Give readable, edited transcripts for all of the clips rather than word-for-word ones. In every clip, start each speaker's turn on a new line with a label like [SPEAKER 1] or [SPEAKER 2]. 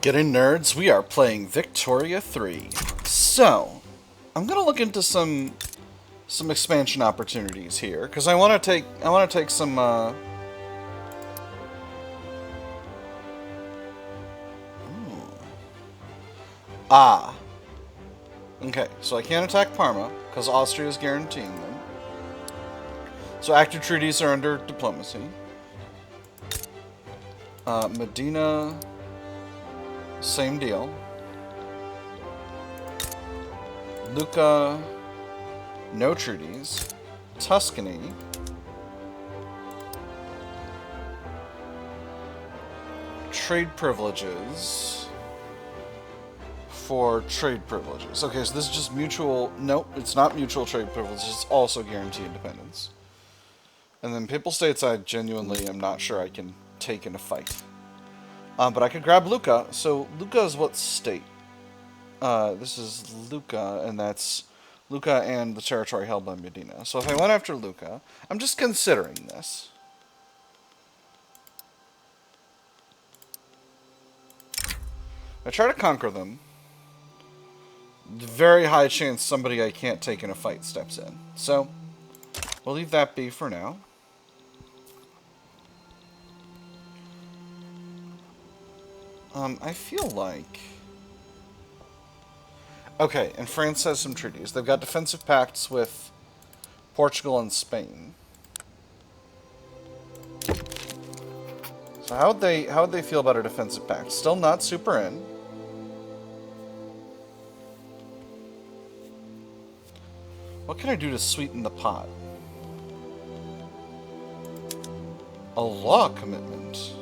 [SPEAKER 1] Get in, nerds. We are playing Victoria 3. So, I'm gonna look into some expansion opportunities here because I want to take some ah. Okay, so I can't attack Parma because Austria is guaranteeing them. So active treaties are under diplomacy. Medina, same deal. Lucca, no treaties. Tuscany. Trade privileges. For trade privileges. Okay, so this is just mutual... Nope, it's not mutual trade privileges. It's also guarantee independence. And then Papal States I genuinely am not sure I can take in a fight. But I could grab Lucca. So Lucca is what state? This is Lucca, and that's Lucca and the territory held by Medina. So if I went after Lucca, I'm just considering this. If I try to conquer them, very high chance somebody I can't take in a fight steps in. So we'll leave that be for now. I feel like... Okay, and France has some treaties. They've got defensive pacts with Portugal and Spain. So how would they feel about a defensive pact? Still not super in. What can I do to sweeten the pot? A law commitment.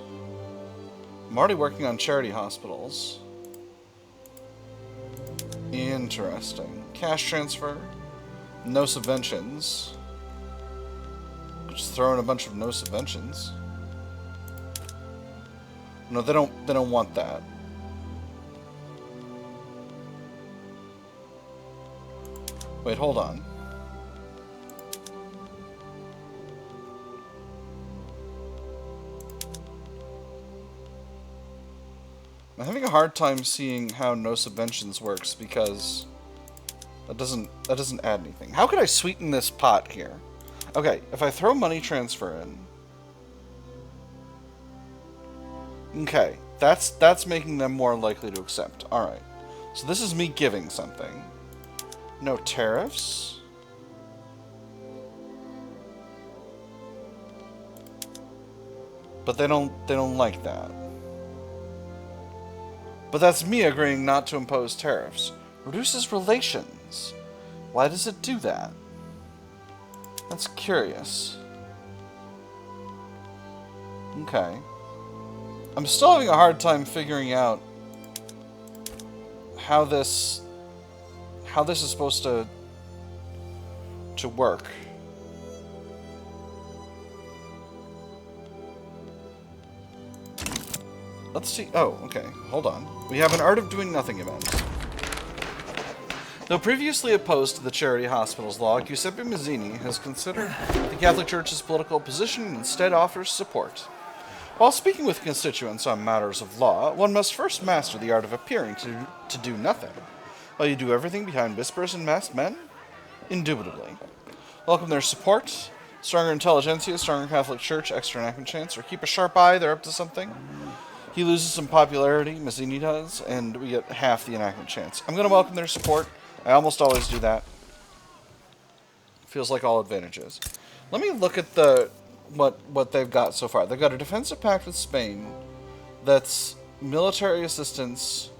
[SPEAKER 1] I'm already working on charity hospitals. Interesting. Cash transfer. No subventions. Just throw in a bunch of no subventions. No, they don't want that. Wait, hold on. I'm having a hard time seeing how no subventions works because that doesn't add anything. How could I sweeten this pot here? Okay, if I throw money transfer in. Okay, that's making them more likely to accept. All right. So this is me giving something. No tariffs. But they don't like that. But that's me agreeing not to impose tariffs. Reduces relations. Why does it do that? That's curious. Okay. I'm still having a hard time figuring out how this is supposed to work. Let's see. Oh, okay. Hold on. We have an Art of Doing Nothing event. Though previously opposed to the charity hospitals law, Giuseppe Mazzini has considered the Catholic Church's political position and instead offers support. While speaking with constituents on matters of law, one must first master the art of appearing to do nothing, while you do everything behind whispers and masked men? Indubitably. Welcome their support. Stronger intelligentsia, stronger Catholic Church, extra enactment chance, or keep a sharp eye, they're up to something. He loses some popularity, Mazzini does, and we get half the enactment chance. I'm going to welcome their support. I almost always do that. Feels like all advantages. Let me look at the what they've got so far. They've got a defensive pact with Spain that's military assistance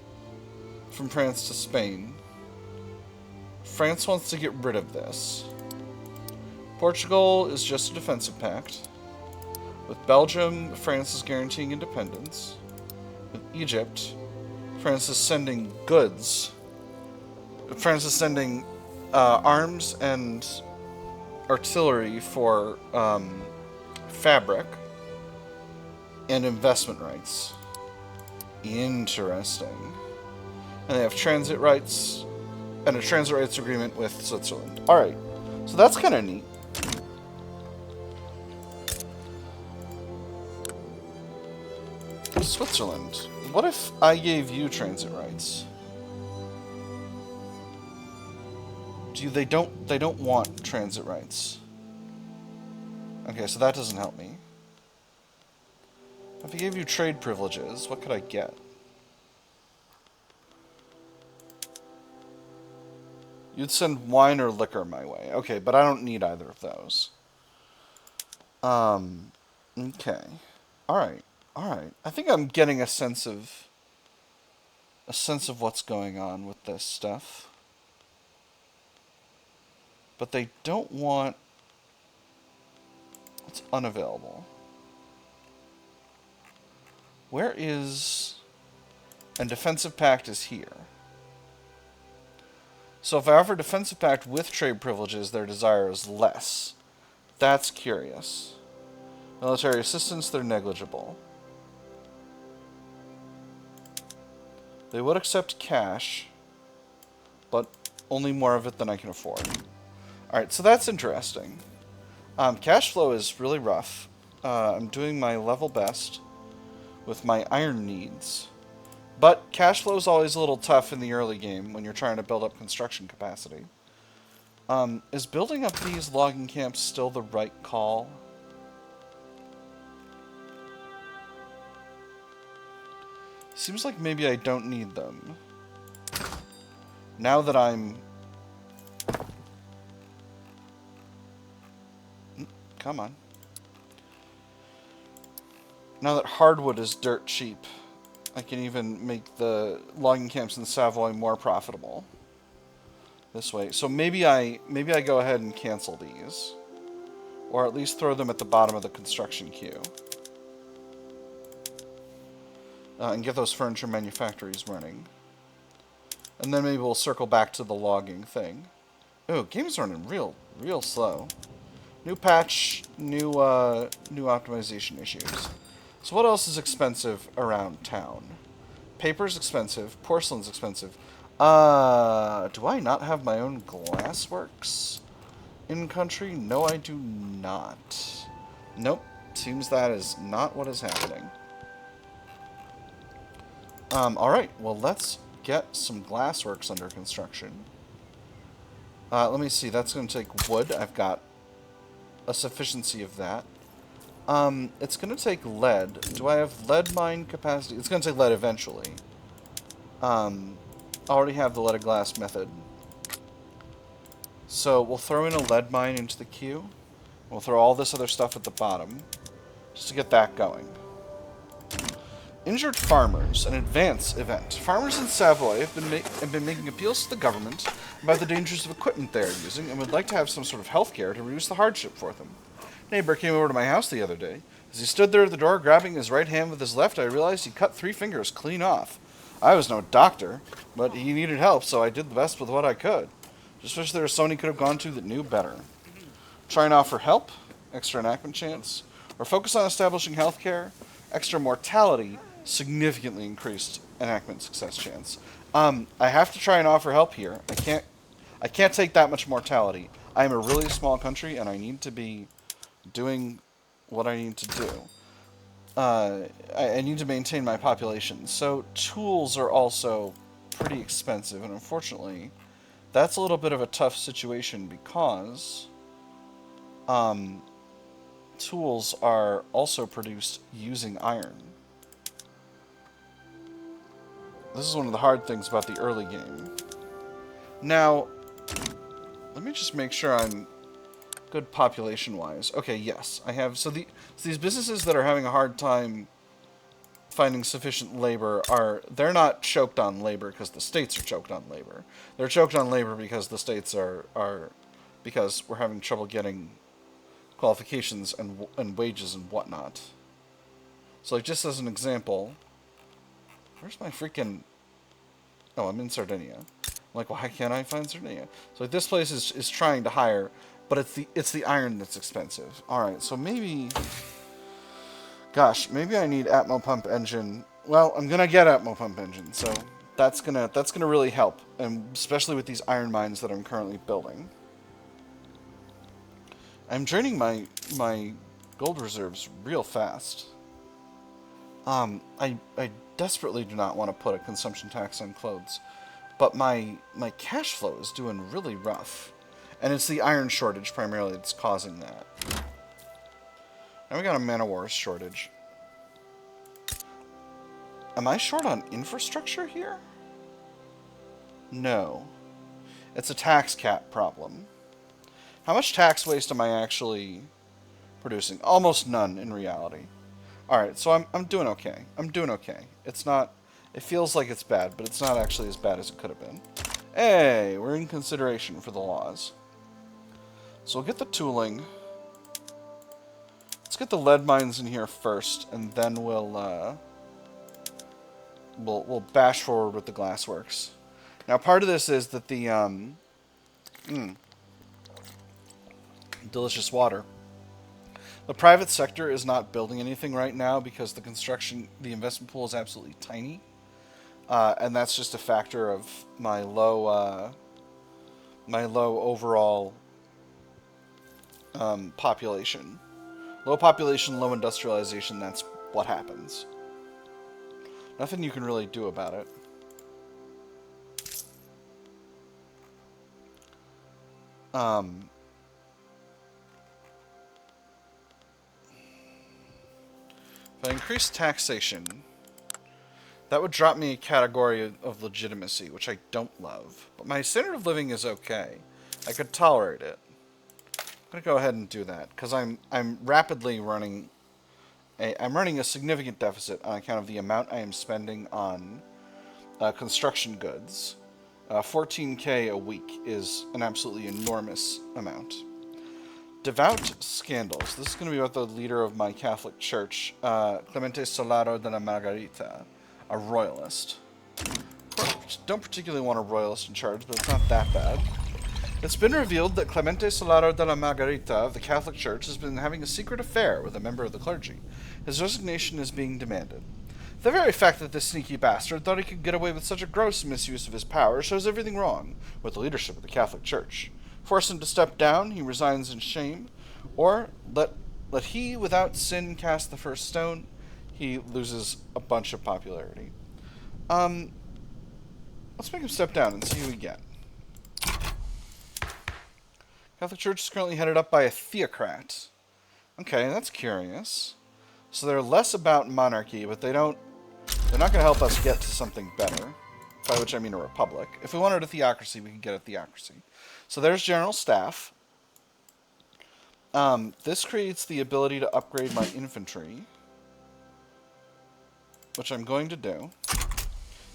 [SPEAKER 1] from France to Spain. France wants to get rid of this. Portugal is just a defensive pact. With Belgium, France is guaranteeing independence. With Egypt, France is sending goods. France is sending arms and artillery for fabric and investment rights. Interesting. And they have transit rights and a transit rights agreement with Switzerland. Alright, so that's kind of neat. Switzerland. What if I gave you transit rights? They don't want transit rights. Okay, so that doesn't help me. If I gave you trade privileges, what could I get? You'd send wine or liquor my way. Okay, but I don't need either of those. Okay. Alright. Alright. I think I'm getting a sense of what's going on with this stuff. But they don't want... It's unavailable. Where is... And defensive pact is here. So if I offer defensive pact with trade privileges, their desire is less. That's curious. Military assistance, they're negligible. They would accept cash, but only more of it than I can afford. Alright, so that's interesting. Cash flow is really rough. I'm doing my level best with my iron needs. But cash flow is always a little tough in the early game when you're trying to build up construction capacity. Is building up these logging camps still the right call? Seems like maybe I don't need them. Now that I'm... Come on. Now that hardwood is dirt cheap, I can even make the logging camps in Savoy more profitable. This way. So maybe I go ahead and cancel these. Or at least throw them at the bottom of the construction queue. And get those furniture manufactories running. And then maybe we'll circle back to the logging thing. Oh, game's running real slow. New patch, new optimization issues. So what else is expensive around town? Paper's expensive. Porcelain's expensive. Do I not have my own glassworks in country? No, I do not. Nope. Seems that is not what is happening. Alright. Well, let's get some glassworks under construction. Let me see. That's going to take wood. I've got a sufficiency of that. It's going to take lead. Do I have lead mine capacity? It's going to take lead eventually. I already have the leaded glass method. So we'll throw in a lead mine into the queue. We'll throw all this other stuff at the bottom, just to get that going. Injured farmers, an advance event. Farmers in Savoy have been making appeals to the government about the dangers of equipment they are using and would like to have some sort of health care to reduce the hardship for them. A neighbor came over to my house the other day. As he stood there at the door grabbing his right hand with his left, I realized he cut 3 fingers clean off. I was no doctor, but he needed help, so I did the best with what I could. Just wish there was someone he could have gone to that knew better. Try and offer help, extra enactment chance, or focus on establishing healthcare, extra mortality, significantly increased enactment success chance. I have to try and offer help here. I can't take that much mortality. I am a really small country, and I need to be doing what I need to do. I need to maintain my population. So tools are also pretty expensive, and unfortunately, that's a little bit of a tough situation because tools are also produced using iron. This is one of the hard things about the early game. Now, let me just make sure I'm good population-wise. Okay, yes, I have... So these businesses that are having a hard time finding sufficient labor they're not choked on labor because the states are choked on labor. They're choked on labor because the states because we're having trouble getting qualifications and wages and whatnot. So like, just as an example, where's my freaking... Oh, I'm in Sardinia. I'm like, why can't I find Sardinia? So like, this place is trying to hire, but it's the iron that's expensive. Alright, so maybe... Gosh, maybe I need Atmo Pump Engine. Well, I'm gonna get Atmo Pump Engine, so that's gonna really help, and especially with these iron mines that I'm currently building. I'm draining my gold reserves real fast. I desperately do not want to put a consumption tax on clothes. But my cash flow is doing really rough. And it's the iron shortage primarily that's causing that. Now we got a man of war shortage. Am I short on infrastructure here? No. It's a tax cap problem. How much tax waste am I actually producing? Almost none in reality. Alright, so I'm doing okay. I'm doing okay. It's not... It feels like it's bad, but it's not actually as bad as it could have been. Hey, we're in consideration for the laws. So we'll get the tooling. Let's get the lead mines in here first, and then we'll bash forward with the glassworks. Now, part of this is that the delicious water. The private sector is not building anything right now because the investment pool is absolutely tiny, and that's just a factor of my low overall population. Low population, low industrialization. That's what happens. Nothing you can really do about it. If I increase taxation, that would drop me a category of legitimacy, which I don't love. But my standard of living is okay. I could tolerate it. I'm gonna go ahead and do that because I'm rapidly running. I'm running a significant deficit on account of the amount I am spending on construction goods. 14K a week is an absolutely enormous amount. Devout scandals. This is going to be about the leader of my Catholic Church, Clemente Solaro de la Margarita, a royalist. Don't particularly want a royalist in charge, but it's not that bad. It's been revealed that Clemente Solaro de la Margarita of the Catholic Church has been having a secret affair with a member of the clergy. His resignation is being demanded. The very fact that this sneaky bastard thought he could get away with such a gross misuse of his power shows everything wrong with the leadership of the Catholic Church. Force him to step down, he resigns in shame, or let he without sin cast the first stone, he loses a bunch of popularity. Let's make him step down and see who we get. Catholic Church is currently headed up by a theocrat. Okay, that's curious. So they're less about monarchy, but they're not going to help us get to something better. By which I mean a republic. If we wanted a theocracy, we could get a theocracy. So there's general staff. This creates the ability to upgrade my infantry, which I'm going to do.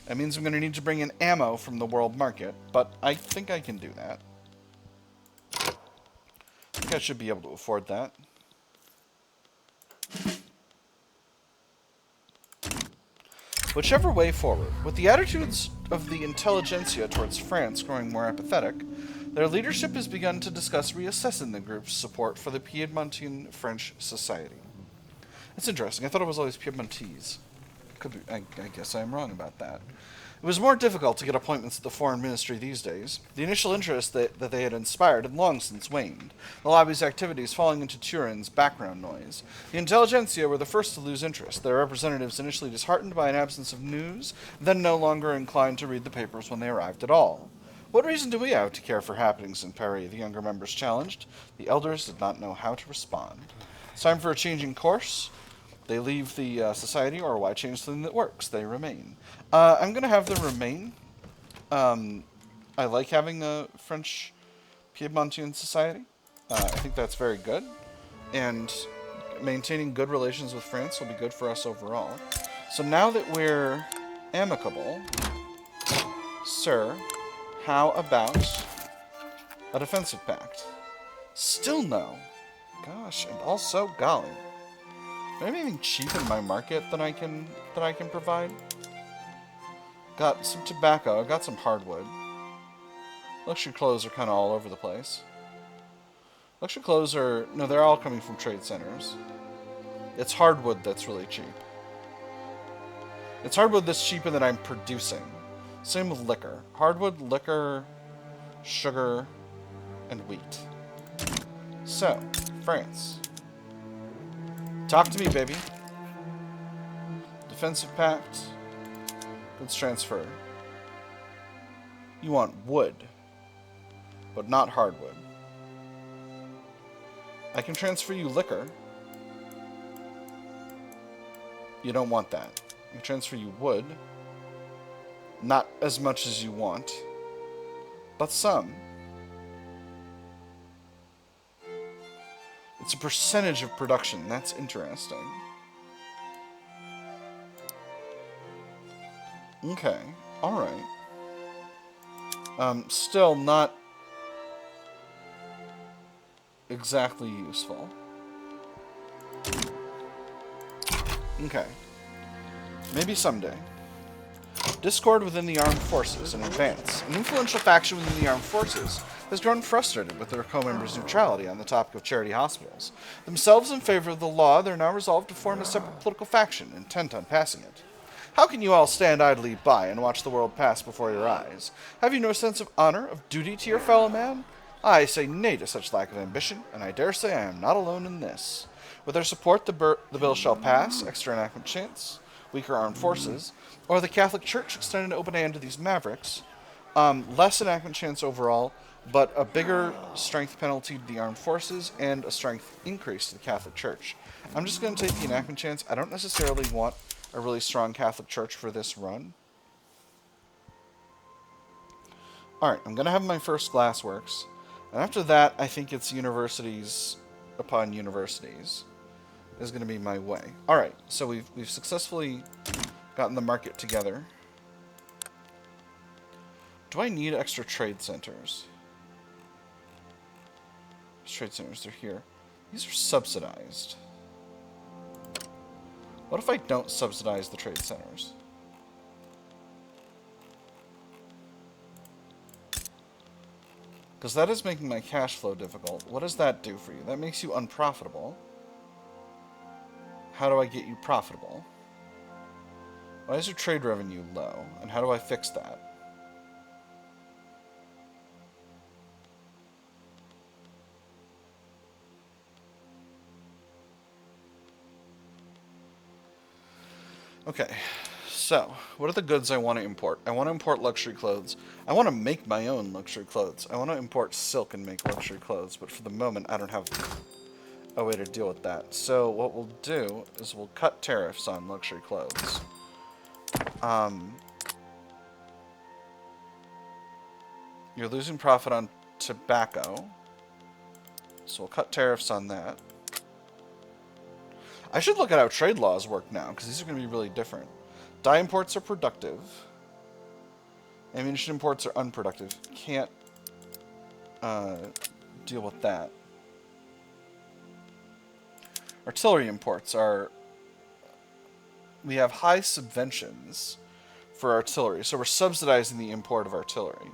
[SPEAKER 1] That means I'm going to need to bring in ammo from the world market, but I think I can do that. I think I should be able to afford that. Whichever way forward, with the attitudes of the intelligentsia towards France growing more apathetic, their leadership has begun to discuss reassessing the group's support for the Piedmontine French society. It's interesting. I thought it was always Piedmontese. Could be, I guess I'm wrong about that. It was more difficult to get appointments at the foreign ministry these days. The initial interest that they had inspired had long since waned, the lobby's activities falling into Turin's background noise. The intelligentsia were the first to lose interest, their representatives initially disheartened by an absence of news, then no longer inclined to read the papers when they arrived at all. What reason do we have to care for happenings in Paris? The younger members challenged. The elders did not know how to respond. It's time for a changing course. They leave the society, or why change something that works? They remain. I'm going to have them remain. I like having a French Piedmontine society. I think that's very good. And maintaining good relations with France will be good for us overall. So now that we're amicable, sir, how about a defensive pact? Still no. Gosh, and also, golly. Do I have anything cheap in my market that I can provide? Got some tobacco. I got some hardwood. Luxury clothes are kind of all over the place. Luxury clothes are... No, they're all coming from trade centers. It's hardwood that's really cheap. It's hardwood that's cheap and that I'm producing. Same with liquor. Hardwood, liquor, sugar, and wheat. So, France. Talk to me, baby. Defensive pact. Goods transfer. You want wood, but not hardwood. I can transfer you liquor. You don't want that. I can transfer you wood. Not as much as you want, but some. It's a percentage of production. That's interesting. Okay. Alright. Still not exactly useful. Okay. Maybe someday. Discord within the armed forces in advance. An influential faction within the armed forces has grown frustrated with their co-members' neutrality on the topic of charity hospitals. Themselves in favor of the law, they're now resolved to form a separate political faction, intent on passing it. How can you all stand idly by and watch the world pass before your eyes? Have you no sense of honor, of duty to your fellow man? I say nay to such lack of ambition, and I dare say I am not alone in this. With their support, the bill shall pass, extra enactment chance, weaker armed forces, or the Catholic Church extend an open hand to these mavericks. Less enactment chance overall, but a bigger strength penalty to the armed forces and a strength increase to the Catholic Church. I'm just going to take the enactment chance. I don't necessarily want a really strong Catholic Church for this run. Alright, I'm going to have my first glassworks. And after that, I think it's universities upon universities is going to be my way. Alright, so we've successfully gotten the market together. Do I need extra trade centers? Trade centers, they're here. These are subsidized. What if I don't subsidize the trade centers? Because that is making my cash flow difficult. What does that do for you? That makes you unprofitable. How do I get you profitable? Why is your trade revenue low? And how do I fix that? Okay, so, what are the goods I want to import? I want to import luxury clothes. I want to make my own luxury clothes. I want to import silk and make luxury clothes, but for the moment, I don't have a way to deal with that. So, what we'll do is we'll cut tariffs on luxury clothes. You're losing profit on tobacco, so we'll cut tariffs on that. I should look at how trade laws work now, because these are going to be really different. Dye imports are productive. Ammunition imports are unproductive. Can't deal with that. Artillery imports are... We have high subventions for artillery, so we're subsidizing the import of artillery.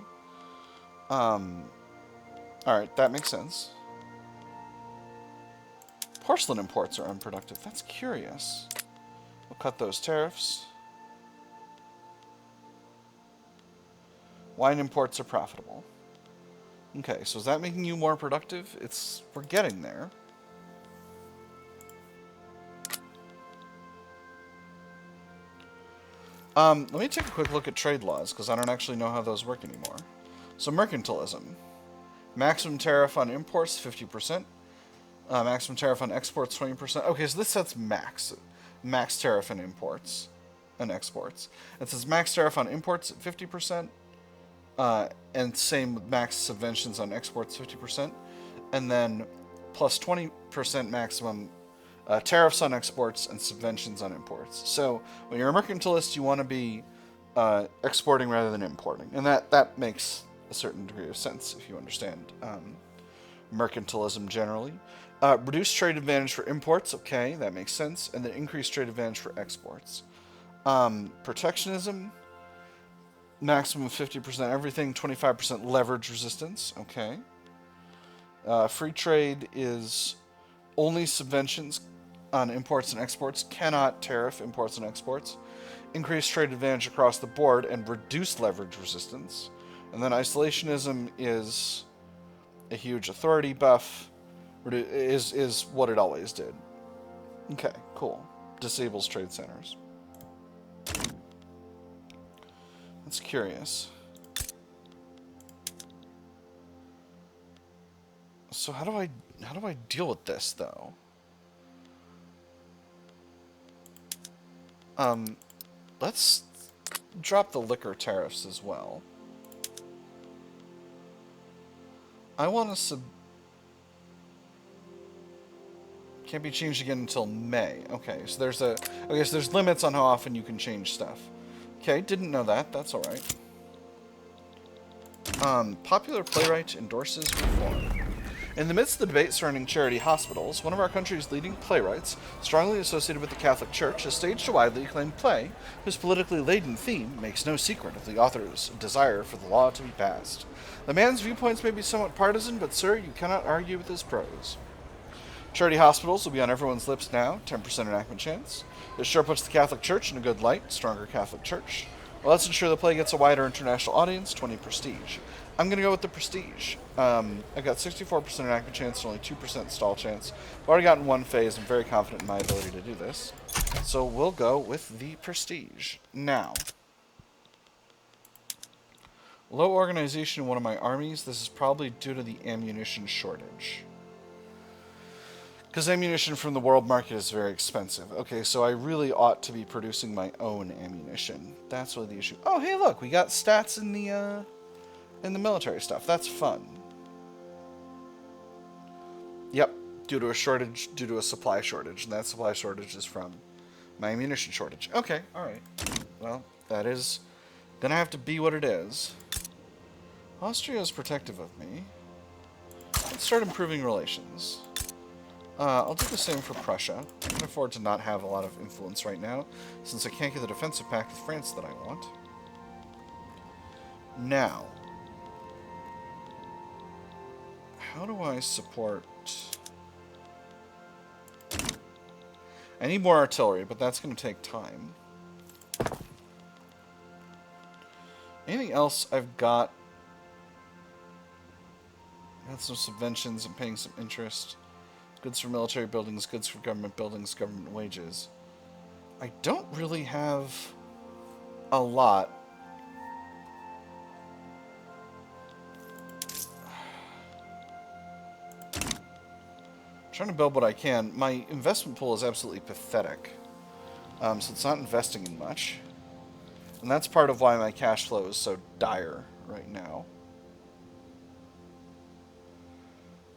[SPEAKER 1] Alright, that makes sense. Porcelain imports are unproductive. That's curious. We'll cut those tariffs. Wine imports are profitable. Okay, so is that making you more productive? We're getting there. Let me take a quick look at trade laws, because I don't actually know how those work anymore. So mercantilism. Maximum tariff on imports, 50%. Maximum tariff on exports, 20%. Okay, so this sets max tariff on imports and exports. It says max tariff on imports at 50%, and same with max subventions on exports, 50%, and then plus 20% maximum tariffs on exports and subventions on imports. So when you're a mercantilist, you want to be exporting rather than importing, and that makes a certain degree of sense if you understand mercantilism generally. Reduced trade advantage for imports, okay, that makes sense, and then increased trade advantage for exports. Protectionism, maximum 50% everything, 25% leverage resistance, okay. Free trade is only subventions on imports and exports, cannot tariff imports and exports. Increased trade advantage across the board and reduced leverage resistance. And then isolationism is a huge authority buff. Is what it always did. Okay, cool. Disables trade centers. That's curious. So how do I deal with this though? Let's drop the liquor tariffs as well. I want to can't be changed again until May. Okay, so there's so there's limits on how often you can change stuff. Okay, didn't know that. That's all right. Popular playwright endorses reform. In the midst of the debate surrounding charity hospitals, one of our country's leading playwrights, strongly associated with the Catholic Church, has staged a widely acclaimed play whose politically laden theme makes no secret of the author's desire for the law to be passed. The man's viewpoints may be somewhat partisan, but sir, you cannot argue with his prose. Charity hospitals will be on everyone's lips now, 10% enactment chance. This sure puts the Catholic Church in a good light, stronger Catholic Church. Well, let's ensure the play gets a wider international audience, 20 prestige. I'm going to go with the prestige. I've got 64% enactment chance and only 2% stall chance. I've already gotten one phase. I'm very confident in my ability to do this. So we'll go with the prestige. Now, low organization in one of my armies. This is probably due to the ammunition shortage. Because ammunition from the world market is very expensive. Okay, so I really ought to be producing my own ammunition. That's really the issue. Oh, hey, look, we got stats in the military stuff. That's fun. Yep, due to a supply shortage, and that supply shortage is from my ammunition shortage. Okay, all right. Well, that is gonna have to be what it is. Austria is protective of me. Let's start improving relations. I'll do the same for Prussia. I can afford to not have a lot of influence right now, since I can't get the defensive pact with France that I want. Now, how do I support... I need more artillery, but that's going to take time. Anything else I've got? Got some subventions and paying some interest. Goods for military buildings, goods for government buildings, government wages. I don't really have a lot. I'm trying to build what I can. My investment pool is absolutely pathetic. So it's not investing in much. And that's part of why my cash flow is so dire right now.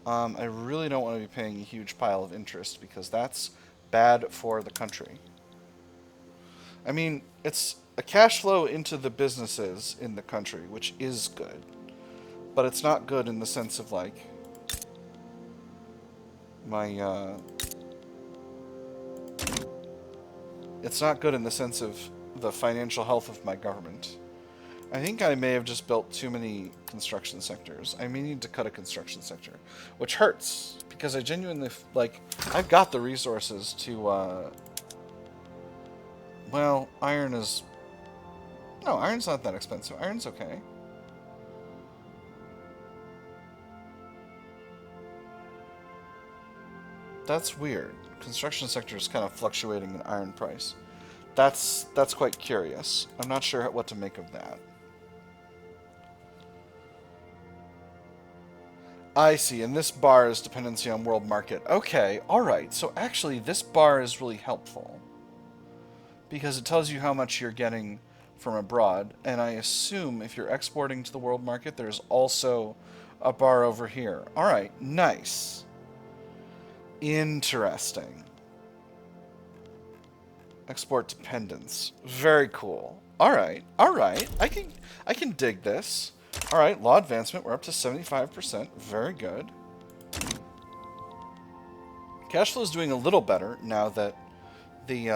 [SPEAKER 1] I really don't want to be paying a huge pile of interest because that's bad for the country. I mean, it's a cash flow into the businesses in the country, which is good. But it's not good in the sense of, like, my, it's not good in the sense of the financial health of my government. I think I may have just built too many construction sectors. I may need to cut a construction sector, which hurts, because I genuinely, like, I've got the resources to, well, iron is, no, iron's not that expensive. Iron's okay. That's weird. Construction sector is kind of fluctuating in iron price. That's quite curious. I'm not sure what to make of that. I see, and this bar is dependency on world market. Okay, alright, so actually this bar is really helpful. Because it tells you how much you're getting from abroad, and I assume if you're exporting to the world market, there's also a bar over here. Alright, nice. Interesting. Export dependence. Very cool. Alright, alright, I can dig this. Alright, law advancement, we're up to 75%. Very good. Cash flow is doing a little better now that the,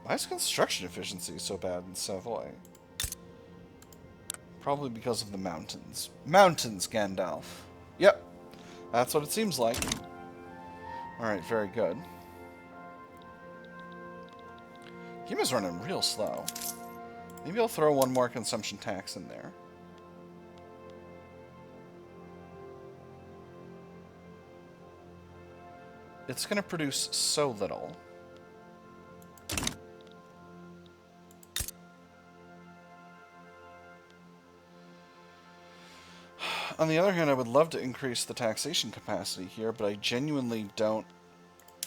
[SPEAKER 1] why is construction efficiency so bad in Savoy? Probably because of the mountains. Mountains, Gandalf. Yep, that's what it seems like. Alright, very good. Game is running real slow. Maybe I'll throw one more consumption tax in there. It's going to produce so little. On the other hand, I would love to increase the taxation capacity here, but I genuinely don't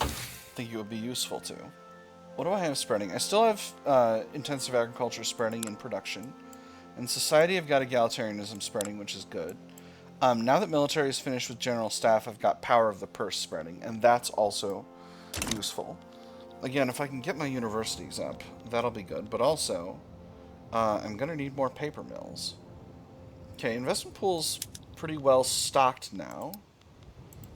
[SPEAKER 1] think it would be useful to. What do I have spreading? I still have intensive agriculture spreading in production. In society, I've got egalitarianism spreading, which is good. Now that military is finished with general staff, I've got power of the purse spreading, and that's also useful. Again, if I can get my universities up, that'll be good. But also, I'm going to need more paper mills. Okay, investment pool's pretty well stocked now.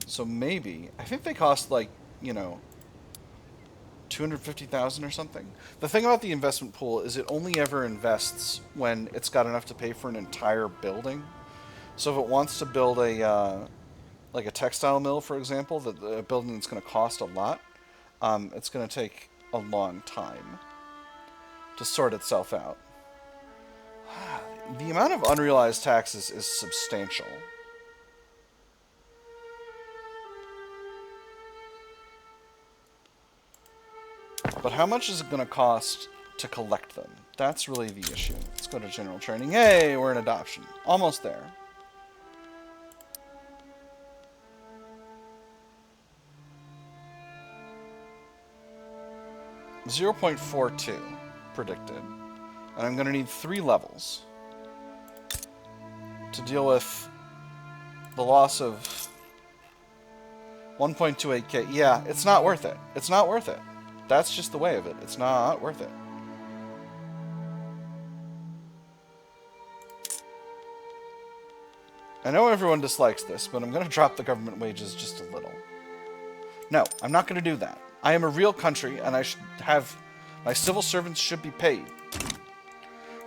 [SPEAKER 1] So maybe, I think they cost like, you know, 250,000 or something. The thing about the investment pool is it only ever invests when it's got enough to pay for an entire building. So if it wants to build a like a textile mill, for example, the building that's going to cost a lot, it's going to take a long time to sort itself out. The amount of unrealized taxes is substantial. But how much is it going to cost to collect them? That's really the issue. Let's go to general training. Hey, we're in adoption. Almost there. .42 predicted. And I'm going to need 3 levels to deal with the loss of 1.28k. Yeah, it's not worth it. It's not worth it. That's just the way of it. It's not worth it. I know everyone dislikes this, but I'm going to drop the government wages just a little. No, I'm not going to do that. I am a real country, and I should have... My civil servants should be paid.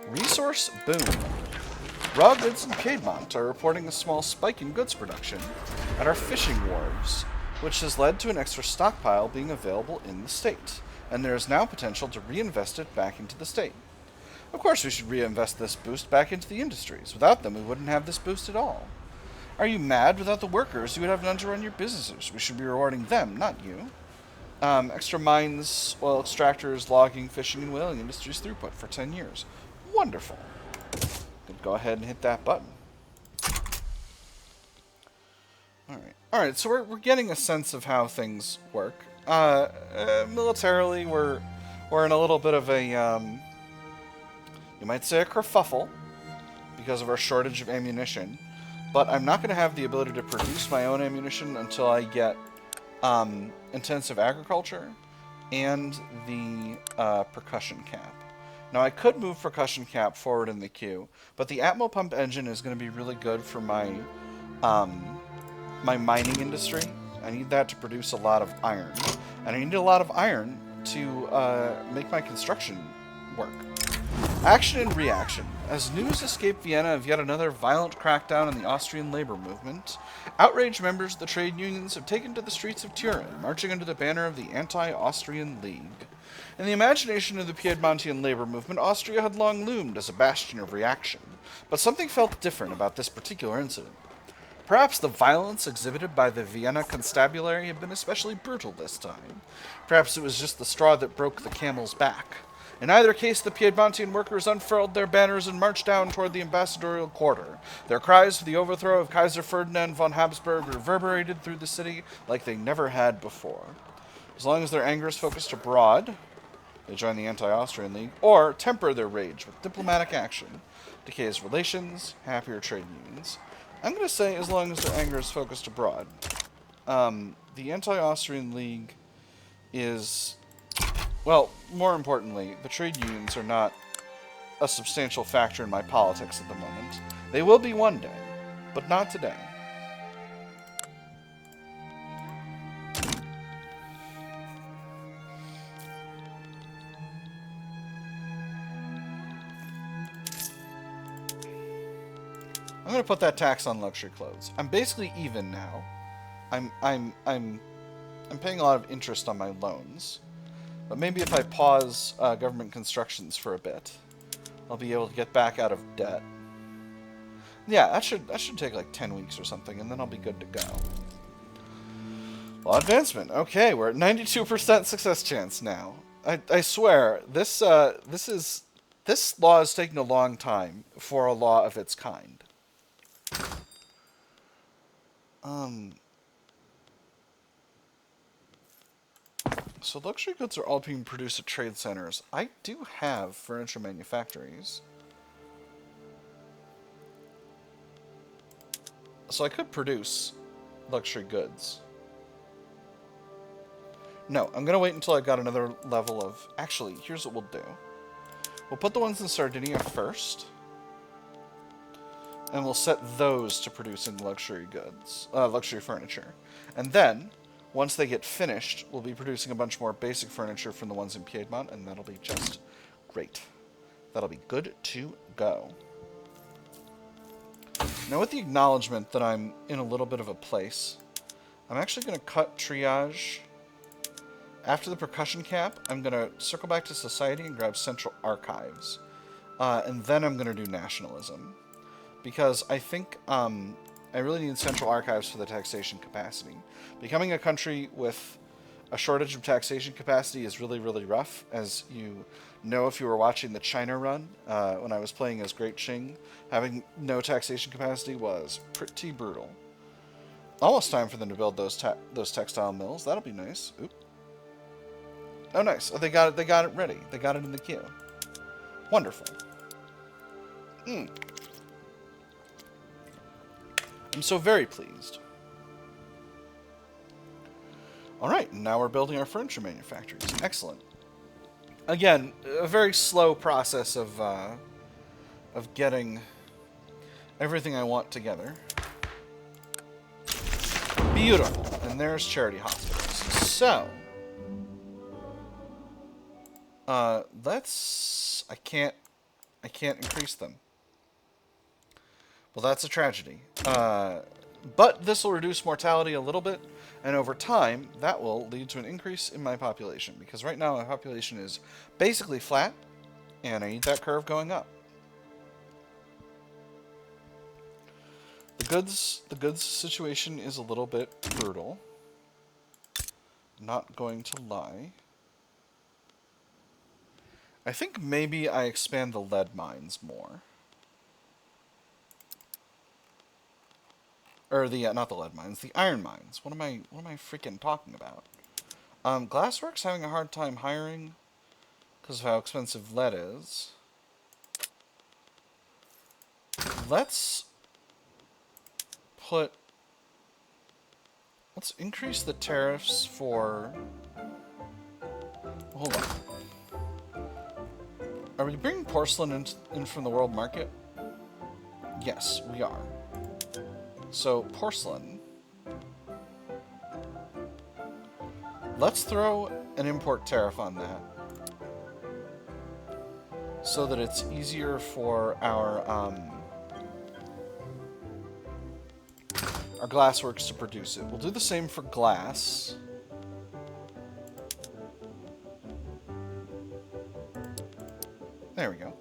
[SPEAKER 1] Resource boom. Raw goods in Piedmont are reporting a small spike in goods production at our fishing wharves, which has led to an extra stockpile being available in the state, and there is now potential to reinvest it back into the state. Of course, we should reinvest this boost back into the industries. Without them, we wouldn't have this boost at all. Are you mad? Without the workers, you would have none to run your businesses. We should be rewarding them, not you. Extra mines, oil extractors, logging, fishing, and whaling industries throughput for 10 years. Wonderful. Could go ahead and hit that button. Alright, so we're getting a sense of how things work. Militarily, we're in a little bit of a, you might say a kerfuffle, because of our shortage of ammunition. But I'm not going to have the ability to produce my own ammunition until I get intensive agriculture and the percussion cap. Now, I could move percussion cap forward in the queue, but the Atmo pump engine is going to be really good for my my mining industry. I need that to produce a lot of iron, and I need a lot of iron to make my construction work. Action and reaction. As news escaped Vienna of yet another violent crackdown on the Austrian labor movement, outraged members of the trade unions have taken to the streets of Turin, marching under the banner of the Anti-Austrian League. In the imagination of the Piedmontian labor movement, Austria had long loomed as a bastion of reaction, but something felt different about this particular incident. Perhaps the violence exhibited by the Vienna constabulary had been especially brutal this time. Perhaps it was just the straw that broke the camel's back. In either case, the Piedmontian workers unfurled their banners and marched down toward the ambassadorial quarter. Their cries for the overthrow of Kaiser Ferdinand von Habsburg reverberated through the city like they never had before. As long as their anger is focused abroad, they join the Anti-Austrian League, or temper their rage with diplomatic action, decays relations, happier trade unions. I'm going to say as long as their anger is focused abroad. The Anti-Austrian League is... Well, more importantly, the trade unions are not a substantial factor in my politics at the moment. They will be one day, but not today. I'm going to put that tax on luxury clothes. I'm basically even now. I'm paying a lot of interest on my loans. But maybe if I pause government constructions for a bit, I'll be able to get back out of debt. Yeah, that should take like 10 weeks or something, and then I'll be good to go. Law advancement. Okay, we're at 92% success chance now. I swear, this law is taking a long time for a law of its kind. So luxury goods are all being produced at trade centers. I do have furniture manufactories. So I could produce luxury goods. No, I'm going to wait until I've got another level of... Actually, here's what we'll do. We'll put the ones in Sardinia first. And we'll set those to producing luxury goods. Luxury furniture. And then, once they get finished, we'll be producing a bunch more basic furniture from the ones in Piedmont. And that'll be just great. That'll be good to go. Now, with the acknowledgement that I'm in a little bit of a place, I'm actually going to cut triage. After the percussion cap, I'm going to circle back to society and grab central archives. And then I'm going to do nationalism. Because I think I really need central archives for the taxation capacity. Becoming a country with a shortage of taxation capacity is really, really rough. As you know if you were watching the China run, when I was playing as Great Qing, having no taxation capacity was pretty brutal. Almost time for them to build those textile mills. That'll be nice. Oop. Oh, nice. Oh, they got it ready. They got it in the queue. Wonderful. I'm so very pleased. Alright, now we're building our furniture manufactories. Excellent. Again, a very slow process of getting everything I want together. Beautiful. And there's charity hospitals. So... I can't increase them. Well, that's a tragedy. But this will reduce mortality a little bit, and over time, that will lead to an increase in my population, because right now my population is basically flat, and I need that curve going up. The goods situation is a little bit brutal. Not going to lie. I think maybe I expand the lead mines more. Or the, not the lead mines, the iron mines. What am I freaking talking about? Glassworks having a hard time hiring because of how expensive lead is. Let's increase the tariffs for... Hold on. Are we bringing porcelain in from the world market? Yes, we are. So, porcelain. Let's throw an import tariff on that. So that it's easier for our glassworks to produce it. We'll do the same for glass. There we go.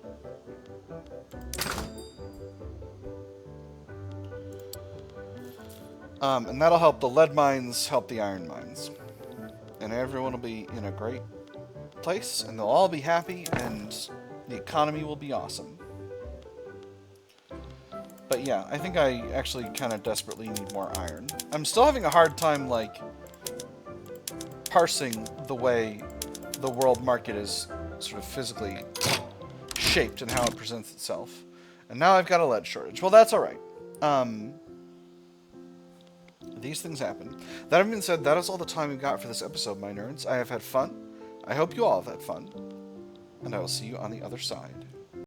[SPEAKER 1] And that'll help the lead mines, help the iron mines. And everyone will be in a great place, and they'll all be happy, and the economy will be awesome. But yeah, I think I actually kind of desperately need more iron. I'm still having a hard time, like, parsing the way the world market is sort of physically shaped and how it presents itself. And now I've got a lead shortage. Well, that's alright. These things happen. That having been said, that is all the time we've got for this episode, my nerds. I have had fun. I hope you all have had fun. And I will see you on the other side.